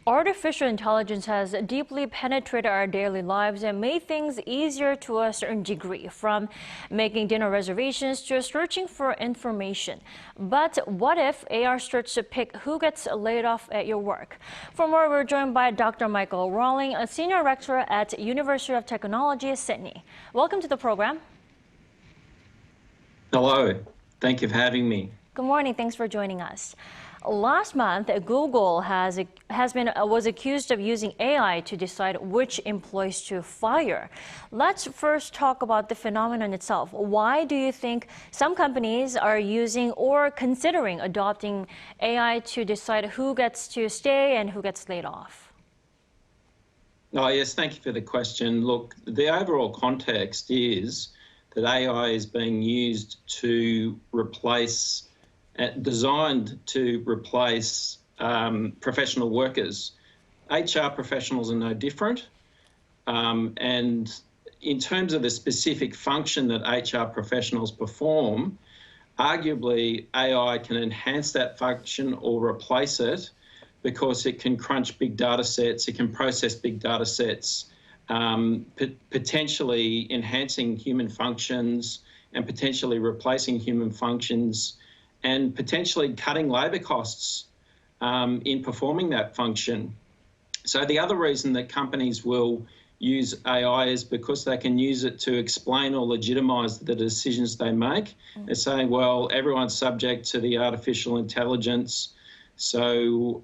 Artificial intelligence has deeply penetrated our daily lives and made things easier to a certain degree, from making dinner reservations to searching for information. But what if AI starts to pick who gets laid off at your work? For more, we're joined by Dr. Michael Rawling, a senior lecturer at University of Technology, Sydney. Welcome to the program. Hello. Thank you for having me. Good morning. Thanks for joining us. Last month, Google was accused of using AI to decide which employees to fire. Let's first talk about the phenomenon itself. Why do you think some companies are using or considering adopting AI to decide who gets to stay and who gets laid off? Oh, yes, thank you for the question. Look, the overall context is that AI is being used to replace designed to replace professional workers. HR professionals are no different. And in terms of the specific function that HR professionals perform, arguably AI can enhance that function or replace it because it can crunch big data sets, it can process big data sets, potentially enhancing human functions and potentially replacing human functions, and potentially cutting labour costs in performing that function. So the other reason that companies will use AI is because they can use it to explain or legitimise the decisions they make. They're saying, well, everyone's subject to the artificial intelligence, so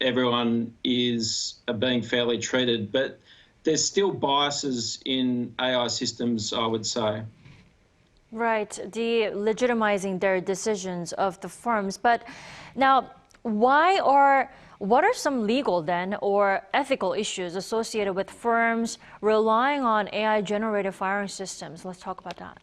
everyone is being fairly treated. But there's still biases in AI systems, I would say. Right, delegitimizing their decisions of the firms. But now, what are some legal then or ethical issues associated with firms relying on AI-generated firing systems? Let's talk about that.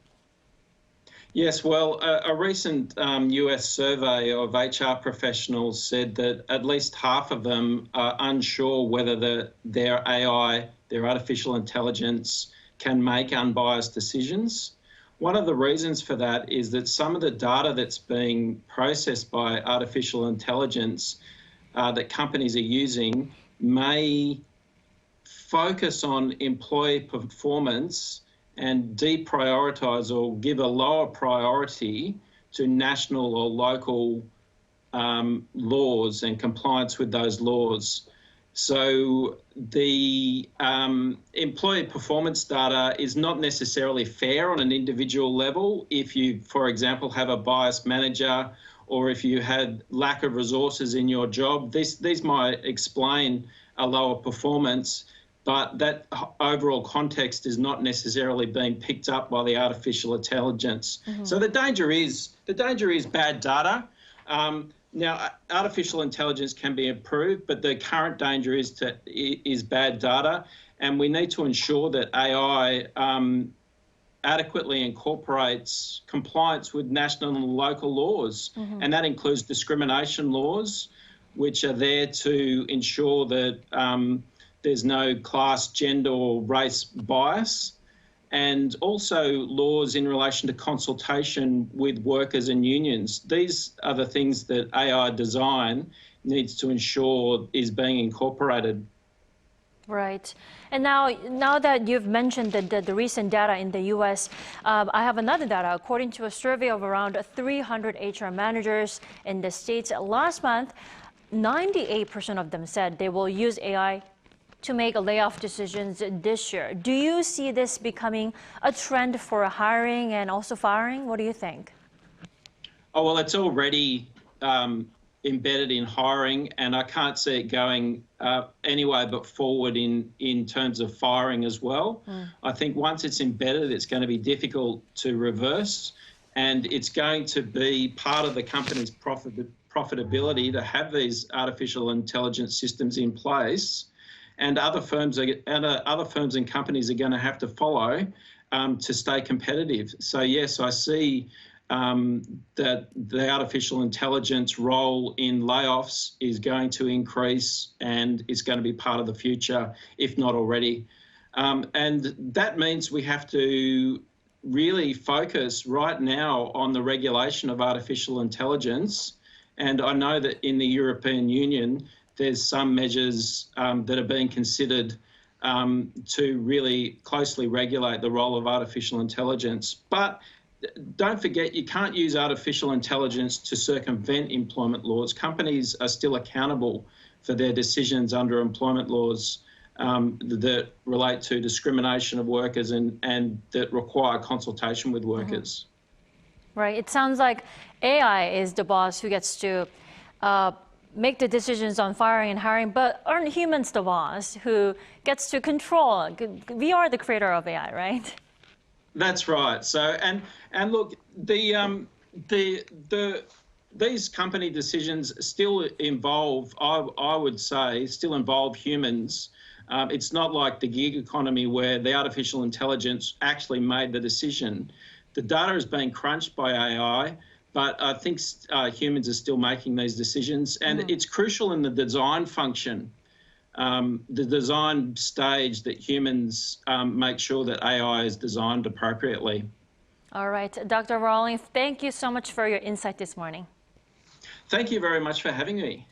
Yes, well, a recent US survey of HR professionals said that at least half of them are unsure whether their AI, their artificial intelligence, can make unbiased decisions. One of the reasons for that is that some of the data that's being processed by artificial intelligence that companies are using may focus on employee performance and deprioritise or give a lower priority to national or local laws and compliance with those laws. So the employee performance data is not necessarily fair on an individual level. If you, for example, have a biased manager or if you had lack of resources in your job, these might explain a lower performance, but that overall context is not necessarily being picked up by the artificial intelligence. Mm-hmm. So the danger is bad data. Now, artificial intelligence can be improved, but the current danger is bad data, and we need to ensure that AI adequately incorporates compliance with national and local laws, mm-hmm. and that includes discrimination laws, which are there to ensure that there's no class, gender or race bias, and also laws in relation to consultation with workers and unions. These are the things that AI design needs to ensure is being incorporated. Right. And now that you've mentioned the recent data in the U.S., I have another data. According to a survey of around 300 HR managers in the States last month, 98% of them said they will use AI to make layoff decisions this year. Do you see this becoming a trend for hiring and also firing? What do you think? Oh, well, it's already embedded in hiring, and I can't see it going anyway but forward in terms of firing as well. I think once it's embedded, it's going to be difficult to reverse, and it's going to be part of the company's profitability to have these artificial intelligence systems in place. And other firms and companies are going to have to follow to stay competitive. So yes, I see that the artificial intelligence role in layoffs is going to increase and is going to be part of the future, if not already. And that means we have to really focus right now on the regulation of artificial intelligence. And I know that in the European Union, there's some measures that are being considered to really closely regulate the role of artificial intelligence. But don't forget, you can't use artificial intelligence to circumvent employment laws. Companies are still accountable for their decisions under employment laws that relate to discrimination of workers and that require consultation with workers. Right. It sounds like AI is the boss who gets to make the decisions on firing and hiring, but aren't humans the boss who gets to control? We are the creator of AI, right? That's right. So and look, these company decisions still involve, I would say, still involve humans. It's not like the gig economy where the artificial intelligence actually made the decision. The data is being crunched by AI, but I think humans are still making these decisions, and it's crucial in the design function, the design stage, that humans make sure that AI is designed appropriately. All right, Dr. Rawling, thank you so much for your insight this morning. Thank you very much for having me.